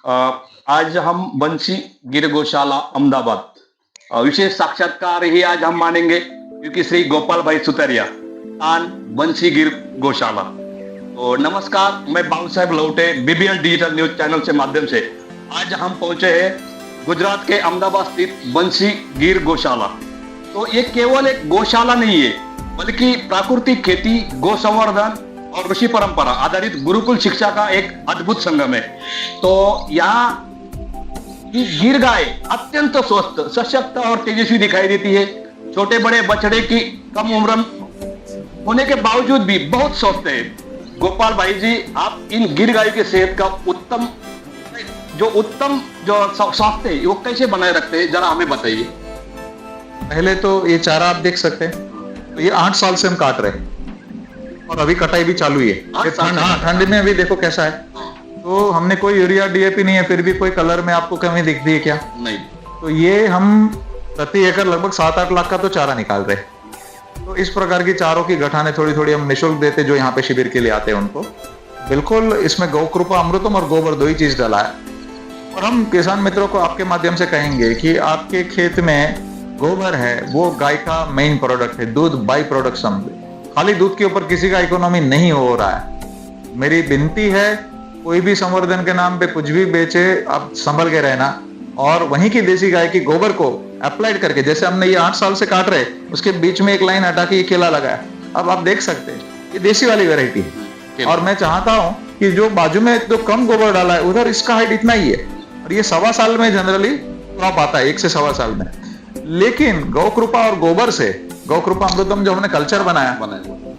आज हम बंसी गिर गौशाला अहमदाबाद विशेष साक्षात्कार ही आज हम मानेंगे क्योंकि श्री गोपाल भाई सुतरिया आन बंसी गिर गौशाला। तो नमस्कार, मैं बाबू साहब लौटे बीबीएल डिजिटल न्यूज चैनल से माध्यम से आज हम पहुंचे हैं गुजरात के अहमदाबाद स्थित बंसी गिर गौशाला। तो ये केवल एक गौशाला नहीं है बल्कि प्राकृतिक खेती, गौ संवर्धन और ऋषि परंपरा आधारित गुरुकुल शिक्षा का एक अद्भुत संगम है। तो यहाँ की गिर गाय अत्यंत स्वस्थ, सशक्त और तेजस्वी दिखाई देती है। छोटे बड़े बछड़े की कम उम्र होने के बावजूद भी बहुत स्वस्थ है। गोपाल भाई जी, आप इन गिर गाय की सेहत का उत्तम जो स्वास्थ्य है वो कैसे बनाए रखते हैं, जरा हमें बताइए। पहले तो ये चारा आप देख सकते हैं, तो ये 8 साल से हम काट रहे हैं और अभी कटाई भी चालू ही है। ठंड में अभी देखो कैसा है। तो हमने कोई यूरिया डीएपी नहीं है, फिर भी कोई कलर में आपको कमी दिखती है क्या? नहीं। तो ये हम प्रति एकड़ लगभग 7-8 लाख का तो चारा निकाल रहे हैं। तो इस प्रकार की चारों की गठाने थोड़ी थोड़ी हम निःशुल्क देते, जो यहाँ पे शिविर के लिए आते हैं उनको। बिल्कुल इसमें गौ कृपा अमृतम और गोबर 2 ही चीज डला है। और हम किसान मित्रों को आपके माध्यम से कहेंगे कि आपके खेत में गोबर है, वो गाय का मेन प्रोडक्ट है, दूध बाई प्रोडक्ट समझे। खाली दूध के ऊपर किसी का इकोनॉमी नहीं हो रहा है। मेरी विनती है, कोई भी संवर्धन के नाम पे कुछ भी बेचे, आप संभल के रहना और वहीं की देसी गाय की गोबर को अप्लाइड करके, जैसे हमने ये 8 साल से काट रहे, उसके बीच में एक लाइन हटा के ये केला लगाया। अब आप देख सकते हैं ये देसी वाली वेराइटी है। और मैं चाहता हूँ कि जो बाजू में जो कम गोबर डाला है उधर इसका हाइट इतना ही है और ये 1.25 साल में जनरली क्रॉप आता है, 1 से 1.25 साल में। लेकिन गौ कृपा और गोबर से, गौ कृपा अमृतम जो हमने कल्चर बनाया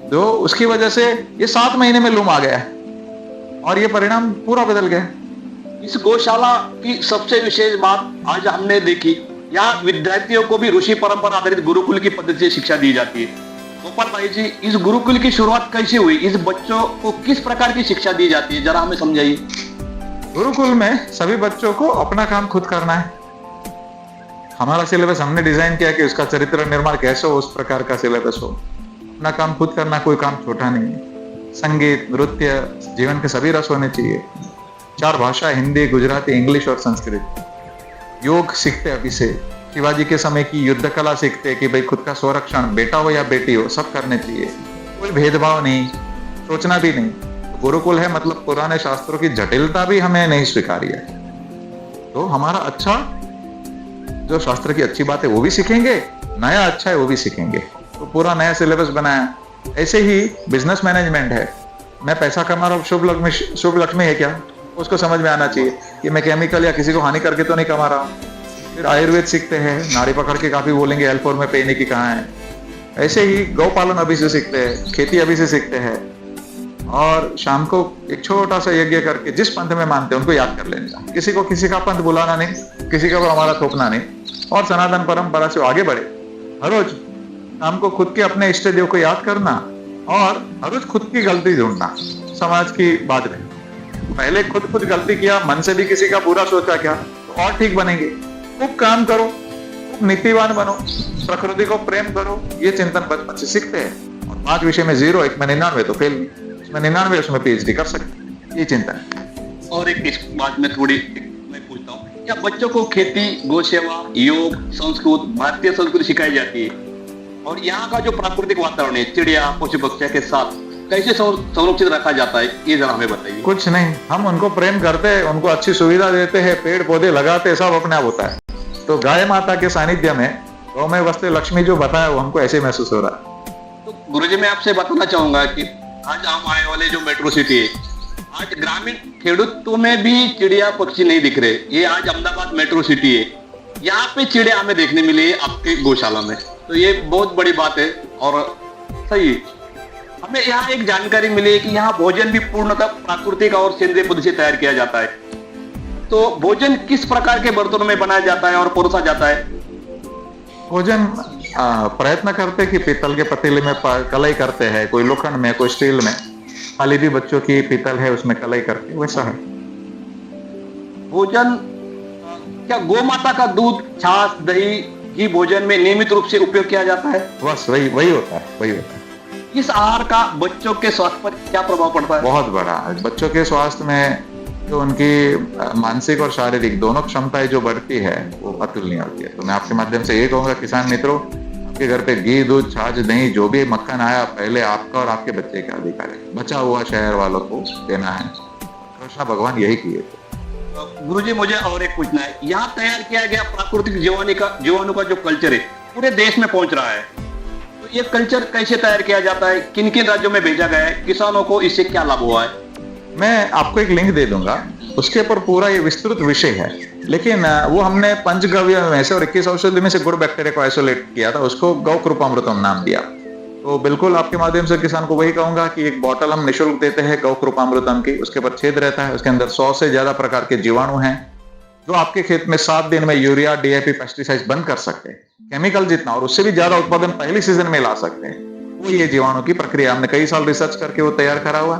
जो उसकी वजह से ये 7 महीने में लूम आ गया है और ये परिणाम पूरा बदल गया। इस गौशाला की सबसे विशेष बात आज हमने देखी, यहाँ विद्यार्थियों को भी ऋषि परंपरा आधारित गुरुकुल की पद्धति से शिक्षा दी जाती है। गोपाल भाई जी, इस गुरुकुल की शुरुआत कैसे हुई? इस बच्चों को किस प्रकार की शिक्षा दी जाती है, जरा हमें समझाइए। गुरुकुल में सभी बच्चों को अपना काम खुद करना है। हमारा सिलेबस हमने डिजाइन किया कि उसका चरित्र निर्माण कैसे हो, उस प्रकार का सिलेबस हो। अपना काम खुद करना, कोई काम छोटा नहीं है। संगीत, नृत्य, जीवन के सभी रस होने चाहिए। 4 भाषा, हिंदी, गुजराती, इंग्लिश और संस्कृत। योग सीखते अभी से, शिवाजी के समय की युद्ध कला सीखते कि भाई खुद का स्वरक्षण, बेटा हो या बेटी हो, सब करने चाहिए। कोई भेदभाव नहीं, सोचना भी नहीं। तो गुरुकुल है मतलब पुराने शास्त्रों की जटिलता भी हमें नहीं स्वीकारी है। तो हमारा अच्छा, जो शास्त्र की अच्छी बात है वो भी सीखेंगे, नया अच्छा है वो भी सीखेंगे। तो पूरा नया सिलेबस बनाया। ऐसे ही बिजनेस मैनेजमेंट है। मैं पैसा कमा रहा हूँ, शुभ लक्ष्मी है क्या, उसको समझ में आना चाहिए कि मैं केमिकल या किसी को हानि करके तो नहीं कमा रहा हूँ। फिर आयुर्वेद सीखते हैं, नाड़ी पकड़ के काफी बोलेंगे L4 में पेनी की कहाँ है। ऐसे ही गौ पालन अभी से सीखते हैं, खेती अभी से सीखते हैं और शाम को एक छोटा सा यज्ञ करके जिस पंथ में मानते हैं उनको याद कर लेना। किसी को किसी का पंथ बुलाना नहीं, किसी का हमारा थोपना नहीं और सनातन परंपरा से आगे बढ़े। हर रोज शाम को खुद के अपने इष्ट देव को याद करना और हर रोज खुद की गलती ढूंढना। समाज की बात नहीं, पहले खुद गलती किया, मन से भी किसी का बुरा सोचा क्या, तो और ठीक बनेंगे। खूब काम करो, खूब नीतिवान बनो, प्रकृति को प्रेम करो, ये चिंतन बचपन से सीखते हैं। और 5 विषय में 0, 1 में 99 तो फेल, उसमें 99 उसमें PhD कर सकते, ये चिंतन। और एक इस बात में थोड़ी मैं पूछता हूँ, क्या बच्चों को खेती, गौ सेवा, योग, संस्कृत, भारतीय संस्कृति सिखाई जाती है? और यहाँ का जो प्राकृतिक वातावरण है, चिड़िया, पशु पक्षियों के साथ कैसे संरक्षित रखा जाता है, ये जरा हमें बताइए। कुछ नहीं, हम उनको प्रेम करते हैं, उनको अच्छी सुविधा देते हैं, पेड़ पौधे लगाते हैं, सब अपने आप होता है। तो गाय माता के सानिध्य में गौ में वस्ते लक्ष्मी जो बताया वो हमको ऐसे महसूस हो रहा है। तो गुरुजी, मैं आपसे बताना चाहूंगा कि आज हम आने वाले जो मेट्रो सिटी है, आज ग्रामीण खेडूतों में भी चिड़िया पक्षी नहीं दिख रहे। ये आज अहमदाबाद मेट्रो सिटी है, यहाँ पे चिड़िया हमें देखने मिली है आपके गौशाला में। तो ये बहुत बड़ी बात है और सही। हमें यहाँ एक जानकारी मिली है कि यहाँ भोजन भी पूर्णतः प्राकृतिक और सेंद्रीय पद्धति से तैयार किया जाता है। तो भोजन किस प्रकार के बर्तनों में बनाया जाता है और परोसा जाता है? भोजन प्रयत्न करते कि पीतल के पतीले में कलई करते हैं, कोई लोखंड में, कोई स्टील में। खाली भी बच्चों की पीतल है उसमें कलई करके, वैसा है भोजन। क्या गौ माता का दूध, छाछ, दही, घी भोजन में नियमित रूप से उपयोग किया जाता है? बस वही होता है। इस आहार का बच्चों के स्वास्थ्य पर क्या प्रभाव पड़ता है? बहुत बड़ा। बच्चों के स्वास्थ्य में जो उनकी मानसिक और शारीरिक दोनों क्षमताएं जो बढ़ती है वो अतुलनीय होती है। तो मैं आपके माध्यम से ये कहूंगा किसान मित्रों, आपके घर पे घी, दूध, छाछ, दही जो भी मक्खन आया पहले आपका और आपके बच्चे का अधिकार है, बचा हुआ शहर वालों को देना है। कृष्ण भगवान यही किए थे। गुरुजी मुझे और एक पूछना है, यहाँ तैयार किया गया प्राकृतिक जीवाणु का जो कल्चर है पूरे देश में पहुंच रहा है, तो ये कल्चर कैसे तैयार किया जाता है, किन किन राज्यों में भेजा गया है, किसानों को इससे क्या लाभ हुआ है? मैं आपको एक लिंक दे दूंगा, उसके ऊपर पूरा ये विस्तृत विषय है, लेकिन वो हमने पंचगव्य में से और 21 औषधि में से गुड बैक्टीरिया को आइसोलेट किया था, उसको गौ कृपामृतम नाम दिया। तो बिल्कुल आपके माध्यम से किसान को वही कहूंगा कि एक बॉटल हम निःशुल्क देते हैं गौ कृपामृतम की, उसके ऊपर छेद रहता है, उसके अंदर 100 से ज्यादा प्रकार के जीवाणु हैं जो आपके खेत में 7 दिन में यूरिया, डीएपी, पेस्टिसाइड बंद कर सकते हैं, केमिकल जितना और उससे भी ज्यादा उत्पादन पहली सीजन में ला सकते हैं। वो ये जीवाणु की प्रक्रिया हमने कई साल रिसर्च करके वो तैयार करा हुआ।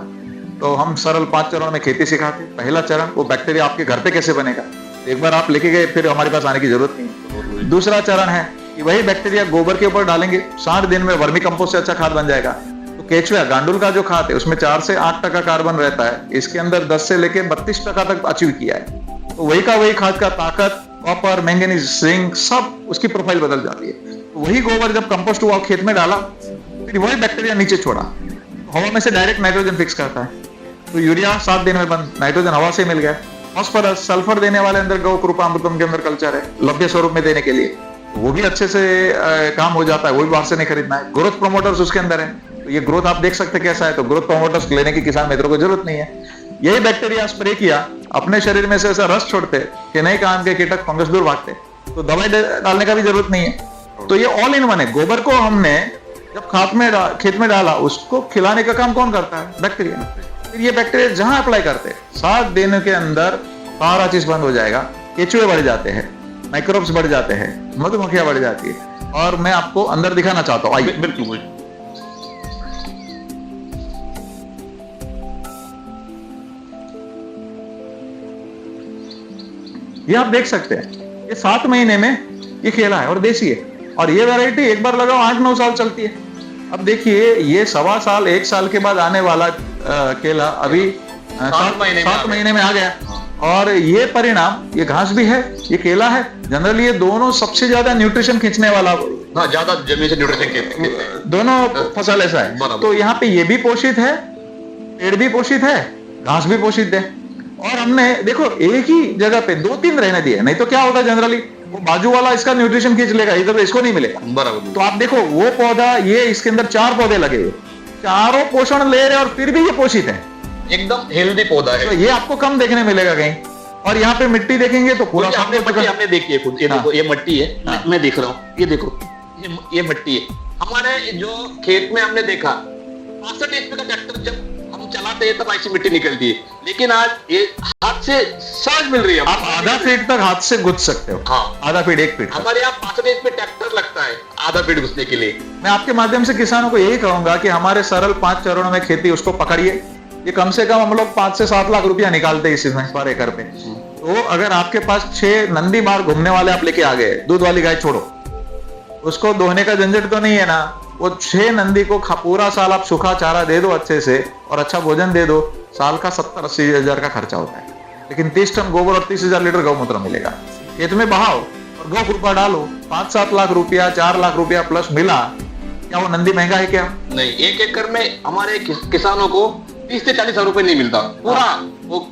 तो हम सरल 5 चरणों में खेती सिखाते। पहला चरण, वो बैक्टीरिया आपके घर पे कैसे बनेगा, एक बार आप लेके गए फिर हमारे पास आने की जरूरत नहीं। दूसरा चरण है कि वही बैक्टीरिया गोबर के ऊपर डालेंगे, 60 दिन में वर्मी कंपोस्ट से अच्छा खाद बन जाएगा। तो केचुआ, गांडुल का जो खाद है उसमें 4 से 8% कार्बन रहता है, इसके अंदर 10 से लेके 32% तक अचीव किया है। तो वही का वही खाद का ताकत, कॉपर, मैंगनीज, जिंक, सब उसकी प्रोफाइल बदल जाती है। तो वही गोबर जब कंपोस्ट हुआ खेत में डाला, फिर वही बैक्टीरिया नीचे छोड़ा, हवा में से डायरेक्ट नाइट्रोजन फिक्स करता है। तो यूरिया 7 दिन में बंद, नाइट्रोजन हवा से मिल गया। फास्फोरस, सल्फर देने वाले अंदर गौ कृपामृतम के अंदर कल्चर है लभ्य स्वरूप में देने के लिए, तो वो भी अच्छे से काम हो जाता है, वो भी बाहर से नहीं खरीदना है। ग्रोथ प्रोमोटर्स उसके अंदर है, तो ये ग्रोथ आप देख सकते कैसा है, तो ग्रोथ प्रोमोटर्स लेने की किसान मित्रों को जरूरत नहीं है। यही बैक्टीरिया स्प्रे किया, अपने शरीर में से ऐसा रस छोड़ते कि नहीं काम के कीटक फंगस दूर भागते, तो दवाई डालने का भी जरूरत नहीं है। तो ये ऑल इन वन है। गोबर को हमने जब खेत में डाला, उसको खिलाने का काम कौन करता है? बैक्टीरिया। फिर ये बैक्टीरिया जहां अप्लाई करते हैं 7 दिन के अंदर सारा चीज बंद हो जाएगा। केचुए बढ़ जाते हैं, माइक्रोब्स बढ़ जाते हैं, मधुमक्खियां बढ़ जाती है। और मैं आपको अंदर दिखाना चाहता हूँ, आइए। बिल्कुल। ये आप देख सकते हैं, ये 7 महीने में ये केला है और देसी है, और ये वैरायटी एक बार लगाओ 8-9 साल चलती है। अब देखिए ये 1.25 साल 1 साल के बाद आने वाला केला अभी 7 महीने में आ गया, और ये परिणाम, ये घास भी है, ये केला है। जनरली ये दोनों सबसे ज्यादा न्यूट्रिशन खींचने वाला, हाँ, ज्यादा जमीन से न्यूट्रिशन दोनों फसल ऐसा है। तो यहाँ पे ये भी पोषित है, पेड़ भी पोषित है, घास भी पोषित है। और हमने देखो एक ही जगह पे 2-3 रहने दिए, नहीं तो क्या होता है जनरली वो बाजू वाला इसका न्यूट्रिशन खींच लेगा, इधर इसको नहीं मिलेगा। बराबर। तो आप देखो वो पौधा, ये इसके अंदर 4 पौधे लगे हुए, चारों पोषण ले रहे और फिर भी ये पोषित है, एकदम हेल्दी पौधा है। तो ये आपको कम देखने मिलेगा कहीं। और यहाँ पे मिट्टी देखेंगे तो पूरा हमने देखी है खुद, ये देखो ये मिट्टी है, मैं देख रहा हूँ, ये देखो ये मिट्टी है। हमारे जो खेत में हमने देखा 65 HP का ट्रैक्टर जब हम चलाते हैं तब ऐसी मिट्टी निकलती है, लेकिन आज ये हाथ से सहज मिल रही है। आप आधा फीट तक हाथ से घुस सकते हो। हाँ, आधा फीट, 1 फीट। हमारे यहाँ 65 HP ट्रैक्टर लगता है आधा फीट घुसने के लिए। मैं आपके माध्यम से किसानों को यही कहूंगा कि हमारे सरल 5 चरणों में खेती, उसको पकड़िए। ये कम से कम हम लोग 5 से 7 लाख रुपया निकालते हैं इसमें पर एकड़ पे। तो अगर आपके पास 6 नंदी मार घूमने वाले आप लेके आ गए, दूध वाली गाय छोड़ो, उसको दोहने का झंझट तो नहीं है ना, वो 6 नंदी को पूरा साल आप सूखा चारा दे दो अच्छे से और अच्छा भोजन दे दो, साल का 70-80 हजार का खर्चा होता है। लेकिन 30 टन गोबर और 30,000 लीटर गौमूत्र मिलेगा। खेत में बहाओ और गौ कृपा डालो, 5-7 लाख रुपया, 4 लाख रुपया प्लस मिला, क्या वो नंदी महंगा है क्या? नहीं, 1 एकड़ में हमारे किसानों को 30 से 40 हजार रुपए नहीं मिलता पूरा। वो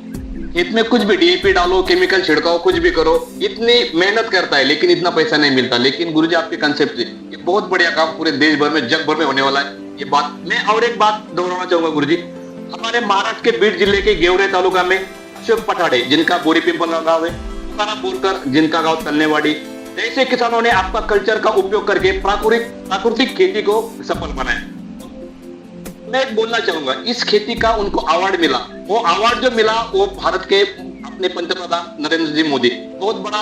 खेत में कुछ भी डीएपी डालो, केमिकल छिड़काओ, कुछ भी करो, इतनी मेहनत करता है लेकिन इतना पैसा नहीं मिलता। लेकिन गुरुजी आपके कंसेप्ट से ये बहुत बढ़िया काम पूरे देश भर में, जग भर में होने वाला है ये बात। मैं और एक बात दोहराना चाहूंगा गुरुजी, हमारे महाराष्ट्र के बीड जिले के गेवरे तालुका में अशोक पठाड़े, जिनका बोरी पिंपल गाँव है, तुकाराम बोरकर, जिनका गाँव तलनेवाड़ी, जैसे किसानों ने आपका कल्चर का उपयोग करके प्राकृतिक खेती को सफल बनाया। मैं एक बोलना चाहूंगा, इस खेती का उनको अवार्ड मिला, वो अवार्ड जो मिला वो भारत के अपने पंतप्रधान नरेंद्र जी मोदी, बहुत बड़ा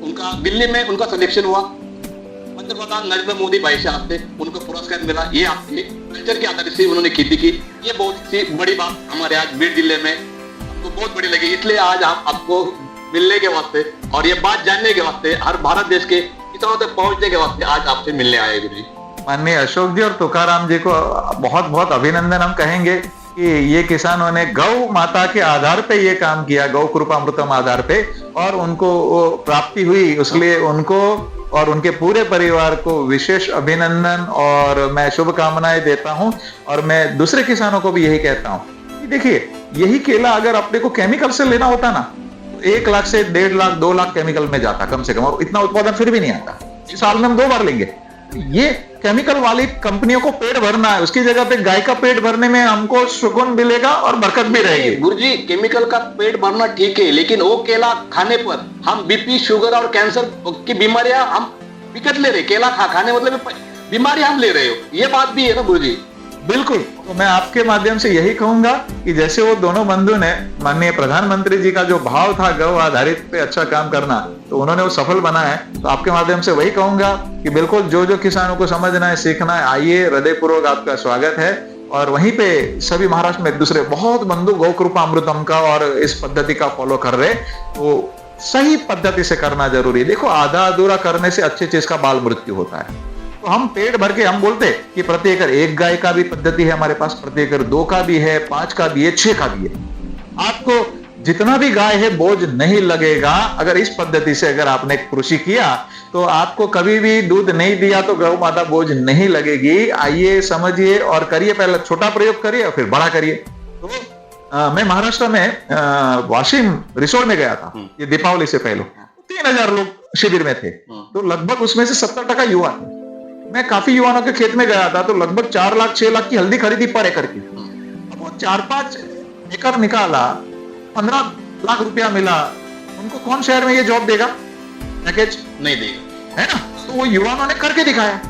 उनका दिल्ली में उनका सिलेक्शन हुआ, पंतप्रधान नरेंद्र मोदी भाई साहब से उनको पुरस्कार मिला। ये आपके कल्चर के आधार से उन्होंने खेती की, ये बहुत सी बड़ी बात हमारे आज बीड जिले में आपको बहुत बड़ी लगी। इसलिए आज हम आपको मिलने के वास्ते और ये बात जानने के वास्ते, हर भारत देश के किसानों तक पहुंचने के वास्ते आज आपसे मिलने आए गुरु जी। माननीय अशोक जी और तुकाराम जी को बहुत बहुत अभिनंदन हम कहेंगे कि ये किसानों ने गौ माता के आधार पे ये काम किया, गौ कृपामृतम आधार पे, और उनको वो प्राप्ति हुई, इसलिए उनको और उनके पूरे परिवार को विशेष अभिनंदन और मैं शुभकामनाएं देता हूं। और मैं दूसरे किसानों को भी यही कहता हूं कि देखिए, यही केला अगर अपने को केमिकल से लेना होता ना, तो 1 लाख से 1.5 लाख 2 लाख केमिकल में जाता कम से कम, और इतना उत्पादन फिर भी नहीं आता। इस साल में हम 2 बार लेंगे। ये केमिकल वाली कंपनियों को पेट भरना है, उसकी जगह पे गाय का पेट भरने में हमको सुकून मिलेगा और बरकत भी रहेगी। गुरुजी, केमिकल का पेट भरना ठीक है, लेकिन वो केला खाने पर हम बीपी, शुगर और कैंसर की बीमारियां हम विकट ले रहे। केला खाने मतलब बीमारी हम ले रहे हो, ये बात भी है ना गुरुजी? बिल्कुल। तो मैं आपके माध्यम से यही कहूंगा कि जैसे वो दोनों बंधु ने माननीय प्रधानमंत्री जी का जो भाव था गौ आधारित पे अच्छा काम करना, तो उन्होंने वो सफल बना है। तो आपके माध्यम से वही कहूंगा कि बिल्कुल जो जो किसानों को समझना है, सीखना है, आइए, हृदयपूर्वक आपका स्वागत है। और वहीं पे सभी महाराष्ट्र में दूसरे बहुत बंधु गौ कृपामृतम का और इस पद्धति का फॉलो कर रहे, तो सही पद्धति से करना जरूरी है। देखो, आधा अधूरा करने से अच्छी चीज का बाल मृत्यु होता है। तो हम पेट भर के हम बोलते कि प्रति एकड़ 1 गाय का भी पद्धति है हमारे पास, प्रति एकड़ 2 का भी है, 5 का भी है, 6 का भी है। आपको जितना भी गाय है बोझ नहीं लगेगा। अगर इस पद्धति से अगर आपने कृषि किया तो आपको कभी भी दूध नहीं दिया तो गौ माता बोझ नहीं लगेगी। आइए, समझिए और करिए। पहले छोटा प्रयोग करिए और फिर बड़ा करिए। तो मैं महाराष्ट्र में वाशिम रिसोर्ट में गया था, ये दीपावली से पहले। 3000 लोग शिविर में थे, तो लगभग उसमें से 70% युवा थे। मैं काफी युवाओं के खेत में गया था, तो लगभग 4 लाख 6 लाख की हल्दी खरीदी पर एकड़ की। अब वो 4-5 एकड़ निकाला, 15 लाख रुपया मिला। उनको कौन शहर में ये जॉब देगा? पैकेज नहीं देगा, है ना? तो वो युवाओं ने करके दिखाया,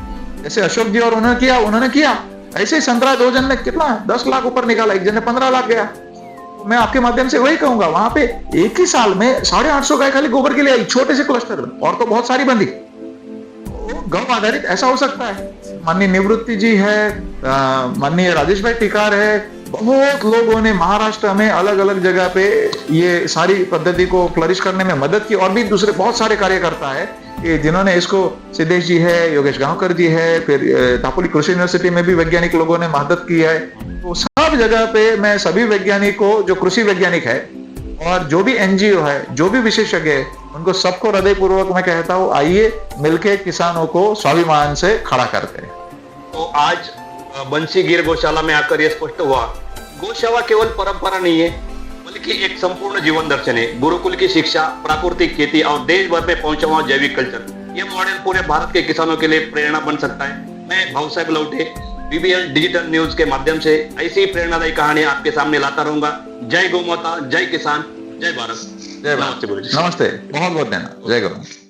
जैसे अशोक जी और उन्होंने किया। ऐसे ही संतरा 2 जन ने कितना 10 लाख ऊपर निकाला, 1 जन ने 15 लाख गया। तो मैं आपके माध्यम से वही कहूंगा, वहां पे एक ही साल में 850 गाय खाली गोबर के लिए आई, छोटे से क्लस्टर में, और तो बहुत सारी बंदी। गौ आधारित ऐसा हो सकता है। माननीय निवृत्ति जी है, माननीय राजेश भाई टिकार है, बहुत लोगों ने महाराष्ट्र में अलग अलग जगह पे ये सारी पद्धति को फ्लरिश करने में मदद की। और भी दूसरे बहुत सारे कार्यकर्ता है कि जिन्होंने इसको, सिद्धेश जी है, योगेश गांवकर जी है, फिर दापोली कृषि यूनिवर्सिटी में भी वैज्ञानिक लोगों ने मदद की है। तो सब जगह पे मैं सभी वैज्ञानिकों, जो कृषि वैज्ञानिक है और जो भी एनजीओ है, जो भी विशेषज्ञ है, उनको सबको हृदयपूर्वक मैं कहता हूँ, आइए मिलके किसानों को स्वाभिमान से खड़ा करते हैं। तो आज बंसी गिर गौशाला में आकर यह स्पष्ट हुआ, गौसेवा केवल परंपरा नहीं है, बल्कि एक संपूर्ण जीवन दर्शन है। गुरुकुल की शिक्षा, प्राकृतिक खेती और देश भर में पहुंचा हुआ जैविक कल्चर, ये मॉडल पूरे भारत के किसानों के लिए प्रेरणा बन सकता है। मैं भाऊ साहब लौटे बीबीएल डिजिटल न्यूज के माध्यम से ऐसी ही प्रेरणादायी कहानियां आपके सामने लाता रहूंगा। जय गौ माता, जय किसान, जय भारत। जय भारत। नमस्ते, बहुत बहुत धन्यवाद। जय गौ।